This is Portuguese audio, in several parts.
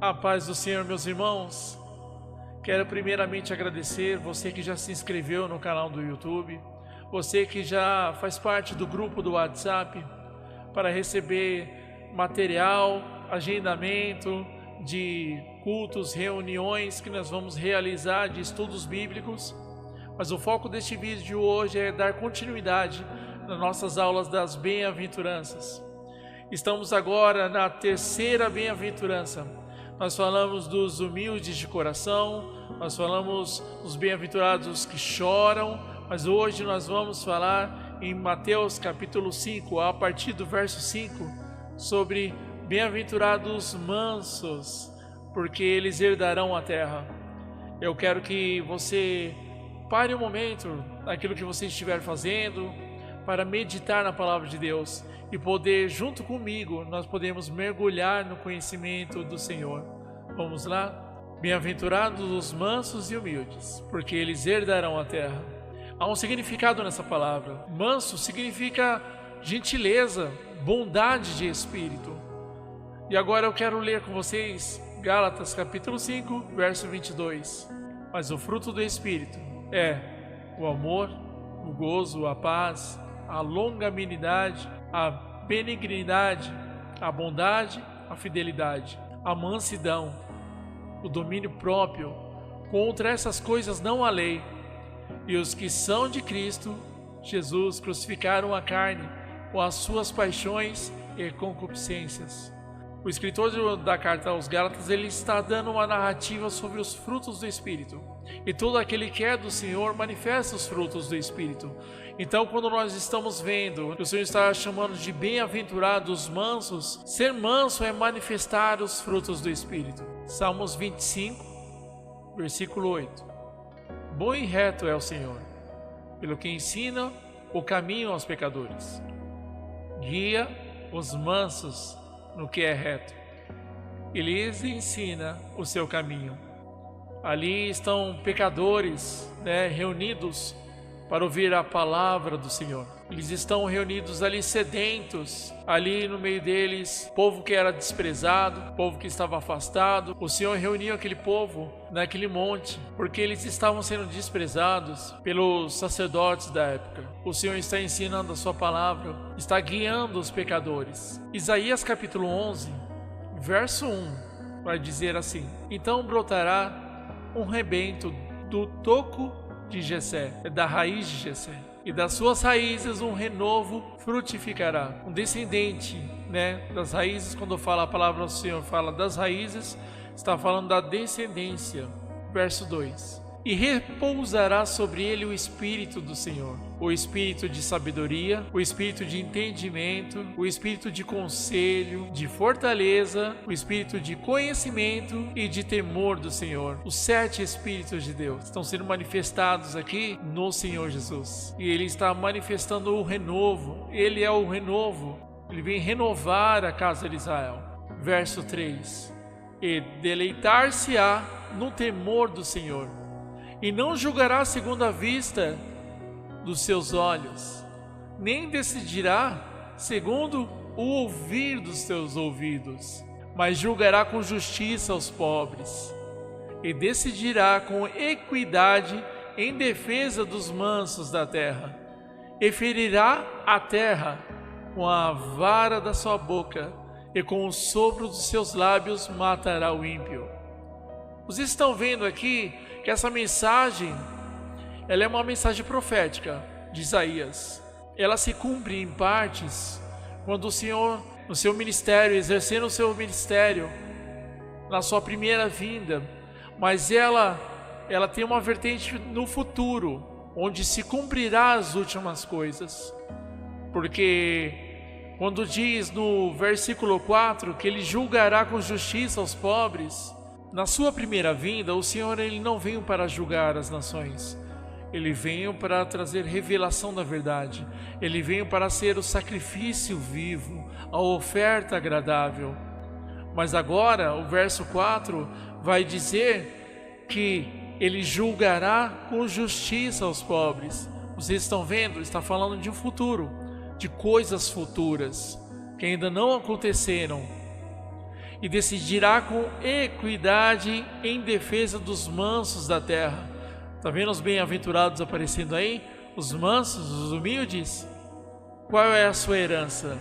A paz do Senhor, meus irmãos. Quero primeiramente agradecer você que já se inscreveu no canal do YouTube, você que já faz parte do grupo do WhatsApp para receber material, agendamento de cultos, reuniões que nós vamos realizar de estudos bíblicos. Mas o foco deste vídeo de hoje é dar continuidade nas nossas aulas das bem-aventuranças. Estamos agora na terceira bem-aventurança. Nós falamos dos humildes de coração, nós falamos dos bem-aventurados que choram, mas hoje nós vamos falar em Mateus capítulo 5, a partir do verso 5, sobre bem-aventurados mansos, porque eles herdarão a terra. Eu quero que você pare um momento naquilo que você estiver fazendo para meditar na palavra de Deus e poder, junto comigo, nós podemos mergulhar no conhecimento do Senhor. Vamos lá? Bem-aventurados os mansos e humildes, porque eles herdarão a terra. Há um significado nessa palavra. Manso significa gentileza, bondade de espírito. E agora eu quero ler com vocês Gálatas capítulo 5, verso 22. Mas o fruto do Espírito é o amor, o gozo, a paz, a longanimidade, a benignidade, a bondade, a fidelidade, a mansidão, o domínio próprio. Contra essas coisas não há lei. E os que são de Cristo Jesus crucificaram a carne com as suas paixões e concupiscências. O escritor da carta aos Gálatas, ele está dando uma narrativa sobre os frutos do Espírito. E todo aquele que é do Senhor manifesta os frutos do Espírito. Então, quando nós estamos vendo que o Senhor está chamando de bem-aventurados mansos, ser manso é manifestar os frutos do Espírito. Salmos 25, versículo 8. Bom e reto é o Senhor, pelo que ensina o caminho aos pecadores. Guia os mansos no que é reto, e lhes ensina o seu caminho. Ali estão pecadores, reunidos para ouvir a palavra do Senhor. Eles estão reunidos ali sedentos, ali no meio deles, povo que era desprezado, povo que estava afastado. O Senhor reuniu aquele povo naquele monte, porque eles estavam sendo desprezados pelos sacerdotes da época. O Senhor está ensinando a sua palavra, está guiando os pecadores. Isaías capítulo 11, verso 1, vai dizer assim: então brotará um rebento do toco de Jessé, da raiz de Jessé, e das suas raízes um renovo frutificará. Um descendente, das raízes. Quando fala a palavra do Senhor, fala das raízes, está falando da descendência. Verso 2: e repousará sobre ele o Espírito do Senhor, o Espírito de sabedoria, o Espírito de entendimento, o Espírito de conselho, de fortaleza, o Espírito de conhecimento e de temor do Senhor. Os 7 Espíritos de Deus estão sendo manifestados aqui no Senhor Jesus. E Ele está manifestando o renovo. Ele é o renovo. Ele vem renovar a casa de Israel. Verso 3: e deleitar-se-á no temor do Senhor, e não julgará segundo a vista dos seus olhos, nem decidirá segundo o ouvir dos seus ouvidos, mas julgará com justiça aos pobres, e decidirá com equidade em defesa dos mansos da terra, e ferirá a terra com a vara da sua boca, e com o sopro dos seus lábios matará o ímpio. Vocês estão vendo aqui que essa mensagem, ela é uma mensagem profética de Isaías. Ela se cumpre em partes quando o Senhor, no seu ministério, exercendo o seu ministério, na sua primeira vinda, mas ela tem uma vertente no futuro, onde se cumprirá as últimas coisas. Porque quando diz no versículo 4 que Ele julgará com justiça aos pobres, na sua primeira vinda, o Senhor ele não veio para julgar as nações. Ele veio para trazer revelação da verdade. Ele veio para ser o sacrifício vivo, a oferta agradável. Mas agora, o verso 4 vai dizer que Ele julgará com justiça aos pobres. Vocês estão vendo? Está falando de um futuro, de coisas futuras que ainda não aconteceram. e decidirá com equidade em defesa dos mansos da terra. Está vendo os bem-aventurados aparecendo aí? Os mansos, os humildes? Qual é a sua herança?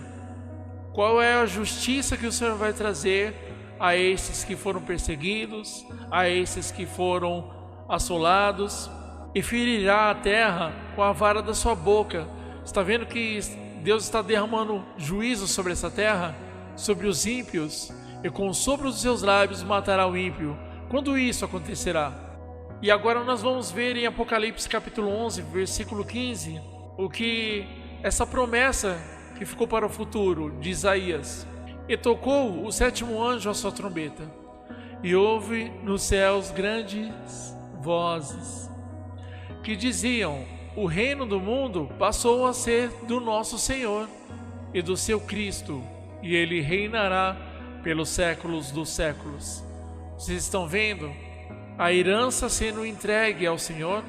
Qual é a justiça que o Senhor vai trazer a esses que foram perseguidos, a esses que foram assolados? E ferirá a terra com a vara da sua boca. Está vendo que Deus está derramando juízo sobre essa terra, sobre os ímpios, e com o sopro dos seus lábios matará o ímpio. Quando isso acontecerá? E agora nós vamos ver em Apocalipse capítulo 11, versículo 15, o que essa promessa que ficou para o futuro de Isaías. E tocou o sétimo anjo a sua trombeta, e houve nos céus grandes vozes, que diziam: o reino do mundo passou a ser do nosso Senhor e do seu Cristo, e ele reinará pelos séculos dos séculos. Vocês estão vendo a herança sendo entregue ao Senhor?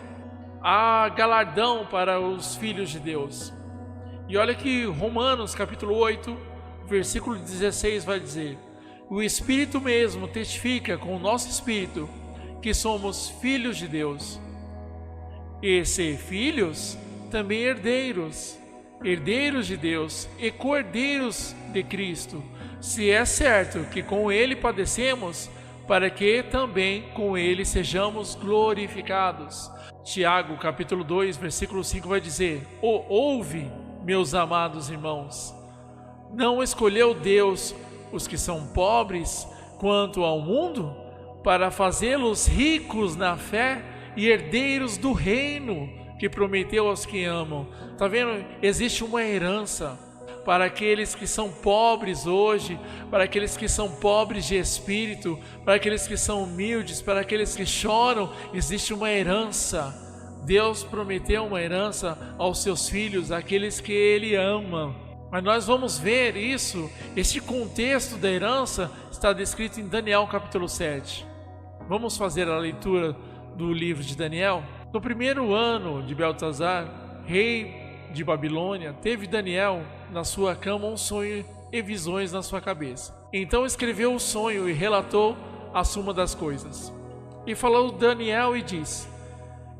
Há galardão para os filhos de Deus. E olha que Romanos capítulo 8, versículo 16 vai dizer: o Espírito mesmo testifica com o nosso Espírito que somos filhos de Deus. E ser filhos, também herdeiros, herdeiros de Deus e cordeiros de Cristo, se é certo que com Ele padecemos, para que também com Ele sejamos glorificados. Tiago, capítulo 2, versículo 5 vai dizer: ouve, meus amados irmãos, não escolheu Deus os que são pobres quanto ao mundo, para fazê-los ricos na fé e herdeiros do reino que prometeu aos que amam. Está vendo? Existe uma herança para aqueles que são pobres hoje, para aqueles que são pobres de espírito, para aqueles que são humildes, para aqueles que choram. Existe uma herança. Deus prometeu uma herança aos seus filhos, aqueles que Ele ama. Mas nós vamos ver isso, este contexto da herança está descrito em Daniel capítulo 7. Vamos fazer a leitura do livro de Daniel. No primeiro ano de Beltesazar, rei de Babilônia, teve Daniel na sua cama um sonho e visões na sua cabeça. Então escreveu o sonho e relatou a suma das coisas. E falou Daniel e disse: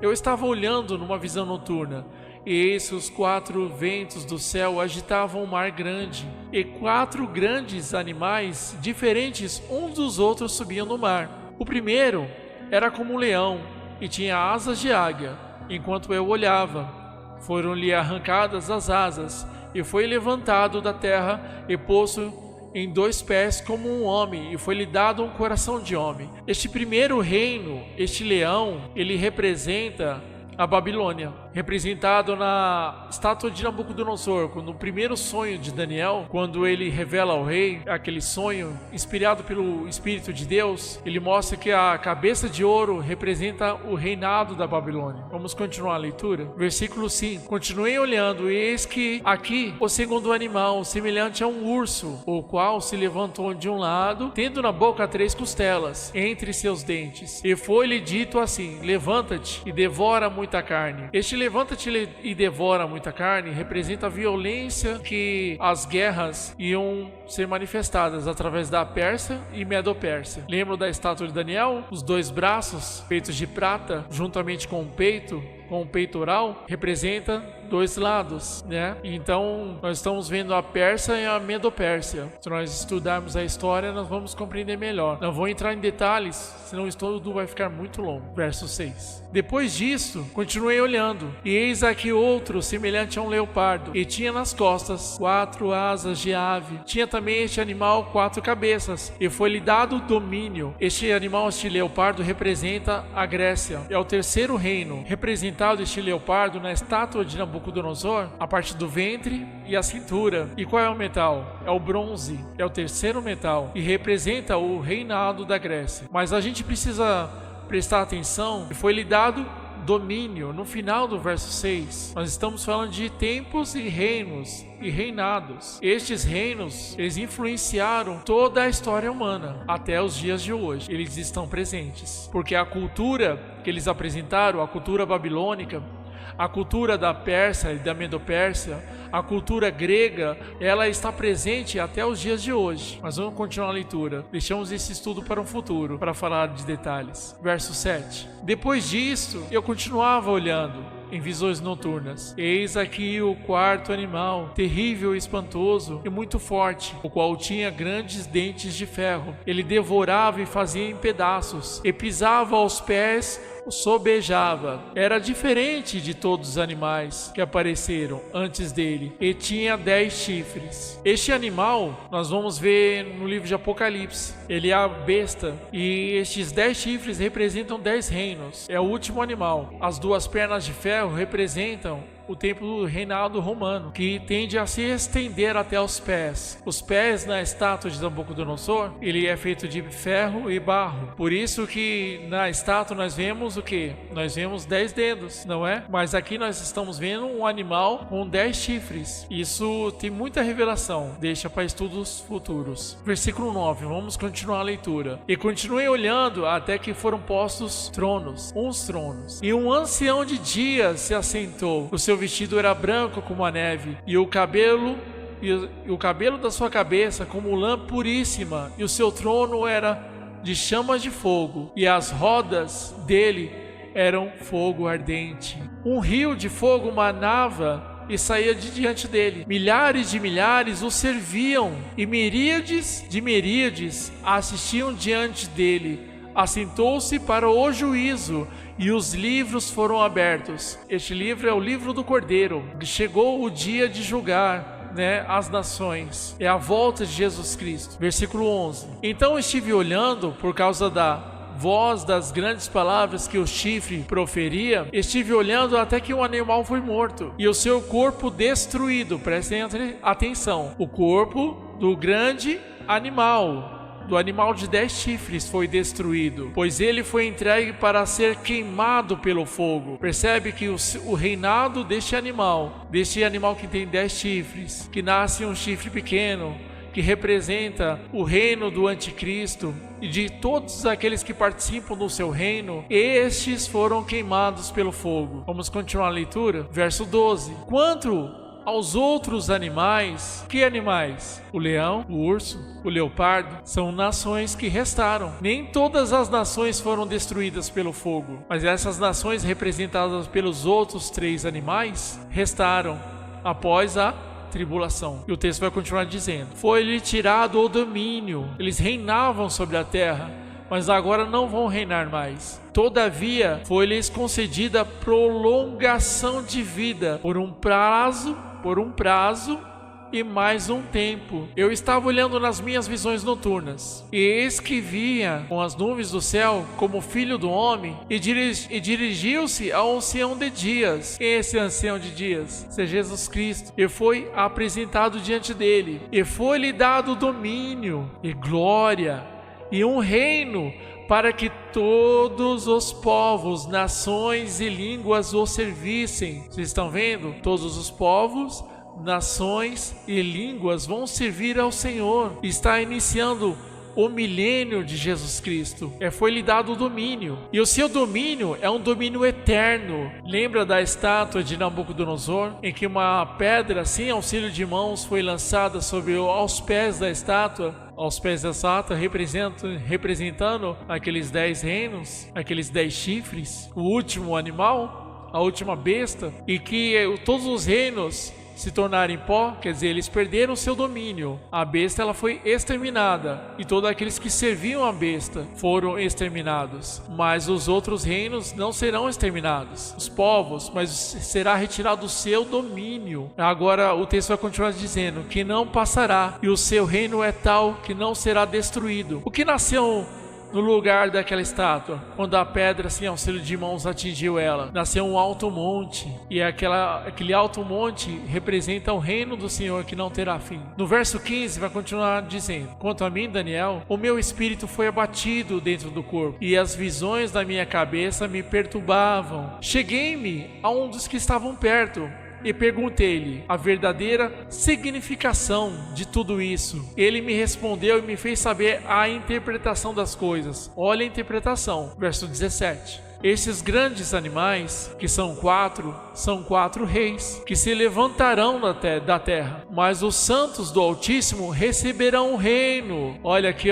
eu estava olhando numa visão noturna, e eis que os 4 ventos do céu agitavam um mar grande, e 4 grandes animais diferentes uns dos outros subiam no mar. O primeiro era como um leão e tinha asas de águia. Enquanto eu olhava, foram-lhe arrancadas as asas, e foi levantado da terra e posto em 2 pés como um homem, e foi-lhe dado um coração de homem. Este primeiro reino, este leão, ele representa a Babilônia, representado na estátua de Nabucodonosor. No primeiro sonho de Daniel, quando ele revela ao rei aquele sonho inspirado pelo Espírito de Deus, ele mostra que a cabeça de ouro representa o reinado da Babilônia. Vamos continuar a leitura? Versículo 5. Continuei olhando, e eis que aqui o segundo animal, semelhante a um urso, o qual se levantou de um lado, tendo na boca 3 costelas entre seus dentes. E foi-lhe dito assim: levanta-te e devora muita carne. Este levanta-te e devora muita carne representa a violência que as guerras iam ser manifestadas através da Pérsia e Medo-Pérsia. Lembram da estátua de Daniel? Os 2 braços feitos de prata, juntamente com o peito, com o peitoral, representa 2 lados, né? Então nós estamos vendo a Pérsia e a Medo-Pérsia. Se nós estudarmos a história, nós vamos compreender melhor. Não vou entrar em detalhes, senão o estudo vai ficar muito longo. Verso 6. Depois disto, continuei olhando, e eis aqui outro semelhante a um leopardo, e tinha nas costas 4 asas de ave. Tinha também este animal 4 cabeças, e foi-lhe dado domínio. Este animal, este leopardo, representa a Grécia. É o terceiro reino, representado este leopardo na estátua de Nabucodonosor, a parte do ventre e a cintura. E qual é o metal? É o bronze, é o terceiro metal, e representa o reinado da Grécia. Mas a gente precisa prestar atenção que foi-lhe dado domínio. No final do verso 6, nós estamos falando de tempos e reinos e reinados. Estes reinos, eles influenciaram toda a história humana até os dias de hoje. Eles estão presentes, porque a cultura que eles apresentaram, a cultura babilônica, A cultura da Pérsia e da Medo-Pérsia, a cultura grega, ela está presente até os dias de hoje. Mas vamos continuar a leitura. Deixamos esse estudo para um futuro, para falar de detalhes. Verso 7. Depois disso, eu continuava olhando em visões noturnas. Eis aqui o quarto animal, terrível e espantoso e muito forte, o qual tinha grandes dentes de ferro. Ele devorava e fazia em pedaços, e pisava aos pés, o sobejava. Era diferente de todos os animais que apareceram antes dele, e tinha 10 chifres. Este animal, nós vamos ver no livro de Apocalipse, ele é a besta, e estes 10 chifres representam 10 reinos. É o último animal. As 2 pernas de ferro representam o tempo do reinado romano, que tende a se estender até os pés. Os pés na estátua de Nabucodonosor, ele é feito de ferro e barro. Por isso que na estátua nós vemos o quê? Nós vemos 10 dedos, não é? Mas aqui nós estamos vendo um animal com 10 chifres. Isso tem muita revelação, deixa para estudos futuros. Versículo 9, vamos continuar a leitura. E continuei olhando até que foram postos tronos, uns tronos. E um ancião de dias se assentou. O seu vestido era branco como a neve, e o cabelo da sua cabeça como lã puríssima, e o seu trono era de chamas de fogo, e as rodas dele eram fogo ardente. Um rio de fogo manava e saía de diante dele. Milhares de milhares o serviam, e miríades de miríades assistiam diante dele. Assentou-se para o juízo, e os livros foram abertos. Este livro é o livro do Cordeiro. Chegou o dia de julgar, as nações. É a volta de Jesus Cristo. Versículo 11. Então estive olhando por causa da voz das grandes palavras que o chifre proferia. Estive olhando até que um animal foi morto, e o seu corpo destruído. Prestem atenção. O corpo do grande animal, do animal de 10 chifres, foi destruído, pois ele foi entregue para ser queimado pelo fogo. Percebe que o reinado deste animal que tem 10 chifres, que nasce um chifre pequeno, que representa o reino do anticristo, e de todos aqueles que participam do seu reino, estes foram queimados pelo fogo. Vamos continuar a leitura? Verso 12. Quanto aos outros animais, que animais? O leão, o urso, o leopardo, são nações que restaram. Nem todas as nações foram destruídas pelo fogo, mas essas nações representadas pelos outros 3 animais restaram após a tribulação. E o texto vai continuar dizendo: foi-lhe tirado o domínio. Eles reinavam sobre a terra, mas agora não vão reinar mais. Todavia, foi-lhes concedida prolongação de vida por um prazo e mais um tempo. Eu estava olhando nas minhas visões noturnas, e eis que via com as nuvens do céu como filho do homem, e dirigiu-se ao ancião de dias. Esse ancião de dias é Jesus Cristo, e foi apresentado diante dele, e foi-lhe dado domínio e glória e um reino, para que todos os povos, nações e línguas o servissem. Vocês estão vendo? Todos os povos, nações e línguas vão servir ao Senhor. Está iniciando o milênio de Jesus Cristo. Foi-lhe dado o domínio, e o seu domínio é um domínio eterno. Lembra da estátua de Nabucodonosor, em que uma pedra sem auxílio de mãos foi lançada aos pés da estátua? Aos pés da estátua, representando aqueles 10 reinos, aqueles 10 chifres, o último animal, a última besta, e que todos os reinos se tornarem pó, quer dizer, eles perderam seu domínio. A besta, ela foi exterminada, e todos aqueles que serviam a besta foram exterminados, mas os outros reinos não serão exterminados, os povos, mas será retirado o seu domínio. Agora o texto vai continuar dizendo que não passará, e o seu reino é tal que não será destruído. O que nasceu no lugar daquela estátua, quando a pedra sem auxílio de mãos atingiu ela? Nasceu um alto monte, e aquele alto monte representa o reino do Senhor que não terá fim. No verso 15 vai continuar dizendo: quanto a mim, Daniel, o meu espírito foi abatido dentro do corpo, e as visões da minha cabeça me perturbavam. Cheguei-me a um dos que estavam perto, e perguntei-lhe a verdadeira significação de tudo isso. Ele me respondeu e me fez saber a interpretação das coisas. Olha a interpretação, verso 17. Esses grandes animais, que são quatro reis, que se levantarão da terra, mas os santos do Altíssimo receberão o reino. Olha aqui,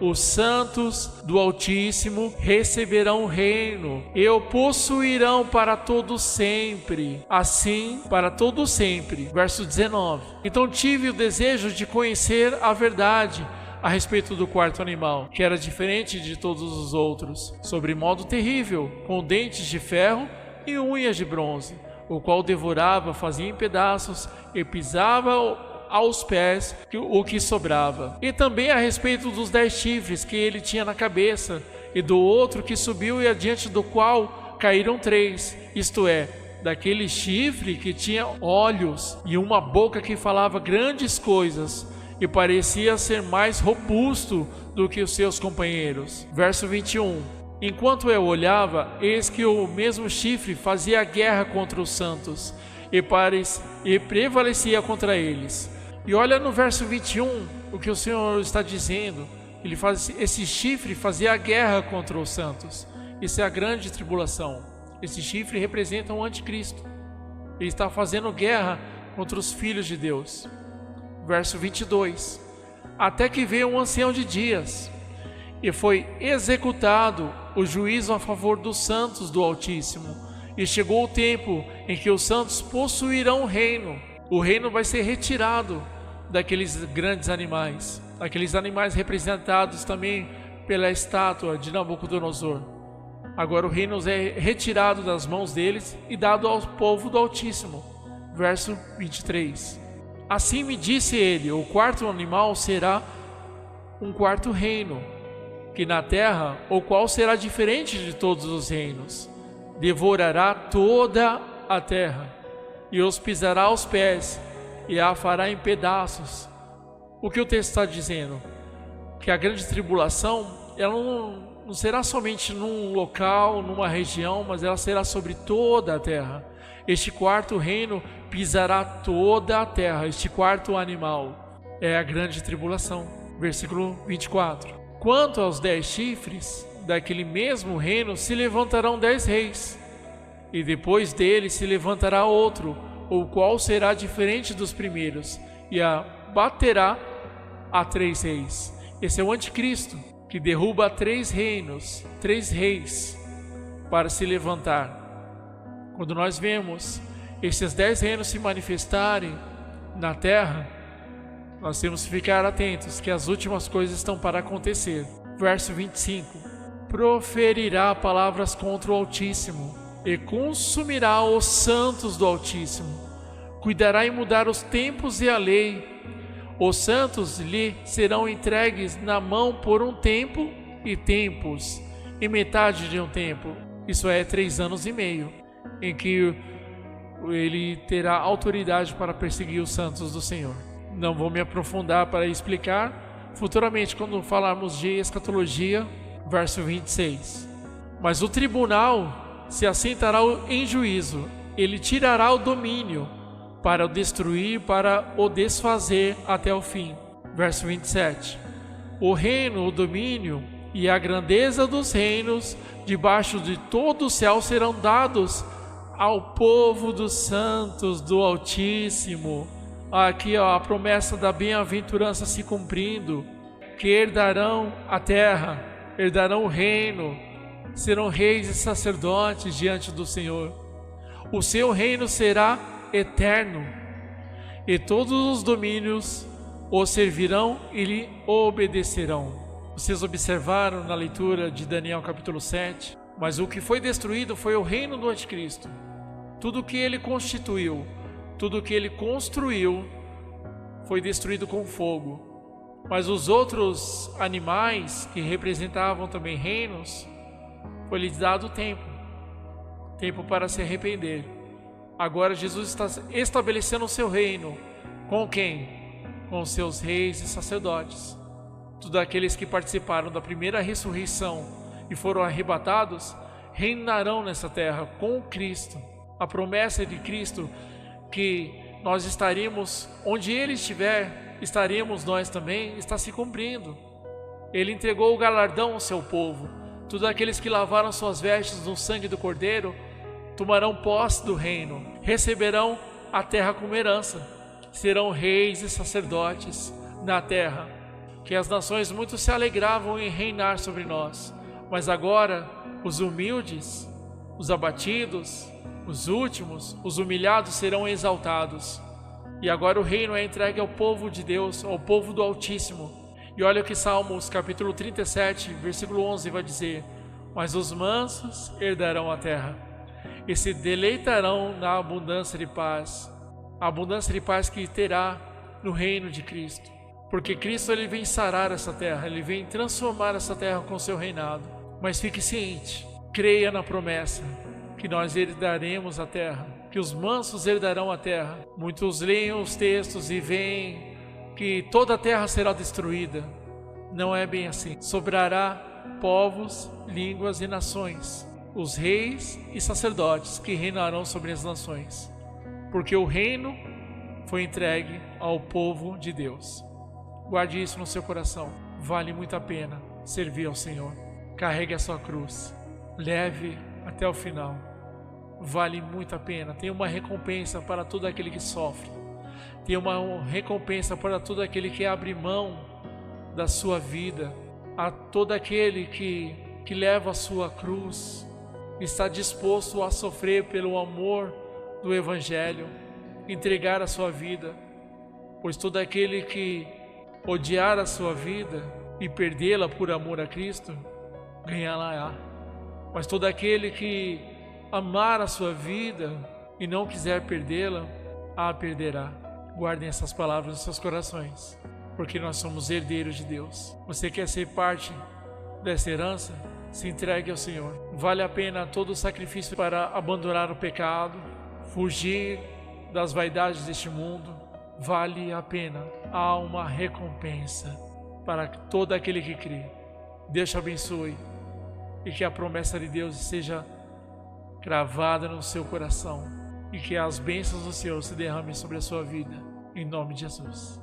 os santos do Altíssimo receberão o reino e o possuirão para todo sempre, assim para todo sempre. Verso 19. Então tive o desejo de conhecer a verdade a respeito do quarto animal, que era diferente de todos os outros, sobre modo terrível, com dentes de ferro e unhas de bronze, o qual devorava, fazia em pedaços e pisava aos pés o que sobrava. E também a respeito dos 10 chifres que ele tinha na cabeça, e do outro que subiu e adiante do qual caíram 3, isto é, daquele chifre que tinha olhos e uma boca que falava grandes coisas, e parecia ser mais robusto do que os seus companheiros. Verso 21. Enquanto eu olhava, eis que o mesmo chifre fazia guerra contra os santos e prevalecia contra eles. E olha no verso 21 o que o Senhor está dizendo. Esse chifre fazia guerra contra os santos. Isso é a grande tribulação. Esse chifre representa o anticristo. Ele está fazendo guerra contra os filhos de Deus. Verso 22. Até que veio um ancião de dias, e foi executado o juízo a favor dos santos do Altíssimo. E chegou o tempo em que os santos possuirão o reino. O reino vai ser retirado daqueles grandes animais, aqueles animais representados também pela estátua de Nabucodonosor. Agora o reino é retirado das mãos deles e dado ao povo do Altíssimo. Verso 23. Assim me disse ele, o quarto animal será um quarto reino, que na terra, o qual será diferente de todos os reinos. Devorará toda a terra, e os pisará aos pés, e a fará em pedaços. O que o texto está dizendo? Que a grande tribulação, ela não será somente num local, numa região, mas ela será sobre toda a terra. Este quarto reino pisará toda a terra. Este quarto animal é a grande tribulação. Versículo 24. Quanto aos 10 chifres, daquele mesmo reino se levantarão 10 reis, e depois dele se levantará outro, o qual será diferente dos primeiros, e abaterá a 3 reis. Esse é o anticristo, que derruba 3 reinos, 3 reis, para se levantar. Quando nós vemos esses 10 reinos se manifestarem na terra, nós temos que ficar atentos que as últimas coisas estão para acontecer. Verso 25. Proferirá palavras contra o Altíssimo e consumirá os santos do Altíssimo. Cuidará em mudar os tempos e a lei. Os santos lhe serão entregues na mão por um tempo e tempos, e metade de um tempo, isso é 3 anos e meio, em que ele terá autoridade para perseguir os santos do Senhor. Não vou me aprofundar para explicar, futuramente quando falarmos de escatologia, verso 26. Mas o tribunal se assentará em juízo, ele tirará o domínio para o destruir, para o desfazer até o fim. Verso 27. O reino, o domínio e a grandeza dos reinos debaixo de todo o céu serão dados ao povo dos santos do Altíssimo. Aqui a promessa da bem-aventurança se cumprindo, que herdarão a terra, herdarão o reino, serão reis e sacerdotes diante do Senhor. O seu reino será eterno, e todos os domínios o servirão e lhe obedecerão. Vocês observaram na leitura de Daniel capítulo 7, mas o que foi destruído foi o reino do anticristo. Tudo que ele constituiu, tudo que ele construiu foi destruído com fogo. Mas os outros animais que representavam também reinos, foi lhes dado tempo para se arrepender. Agora Jesus está estabelecendo o seu reino. Com quem? Com os seus reis e sacerdotes. Todos aqueles que participaram da primeira ressurreição e foram arrebatados, reinarão nessa terra com Cristo. A promessa de Cristo que nós estaríamos, onde Ele estiver, estaremos nós também, está se cumprindo. Ele entregou o galardão ao seu povo. Todos aqueles que lavaram suas vestes no sangue do Cordeiro tomarão posse do reino, receberão a terra como herança, serão reis e sacerdotes na terra, que as nações muito se alegravam em reinar sobre nós, mas agora os humildes, os abatidos, os últimos, os humilhados serão exaltados. E agora o reino é entregue ao povo de Deus, ao povo do Altíssimo. E olha o que Salmos capítulo 37, versículo 11 vai dizer: mas os mansos herdarão a terra e se deleitarão na abundância de paz. A abundância de paz que terá no reino de Cristo. Porque Cristo, ele vem sarar essa terra, ele vem transformar essa terra com o seu reinado. Mas fique ciente, creia na promessa que nós herdaremos a terra, que os mansos herdarão a terra. Muitos leem os textos e veem que toda a terra será destruída. Não é bem assim. Sobrará povos, línguas e nações, os reis e sacerdotes que reinarão sobre as nações, porque o reino foi entregue ao povo de Deus. Guarde isso no seu coração. Vale muito a pena servir ao Senhor. Carregue a sua cruz, leve até o final. Vale muito a pena. Tem uma recompensa para todo aquele que sofre. Tem uma recompensa para todo aquele que abre mão da sua vida. A todo aquele que leva a sua cruz, está disposto a sofrer pelo amor do Evangelho, entregar a sua vida. Pois todo aquele que odiar a sua vida e perdê-la por amor a Cristo, ganhá-la-á. Mas todo aquele que amar a sua vida e não quiser perdê-la, a perderá. Guardem essas palavras nos seus corações, porque nós somos herdeiros de Deus. Você quer ser parte dessa herança? Se entregue ao Senhor. Vale a pena todo o sacrifício para abandonar o pecado, fugir das vaidades deste mundo. Vale a pena. Há uma recompensa para todo aquele que crê. Deus te abençoe e que a promessa de Deus seja cravada no seu coração e que as bênçãos do Senhor se derramem sobre a sua vida, em nome de Jesus.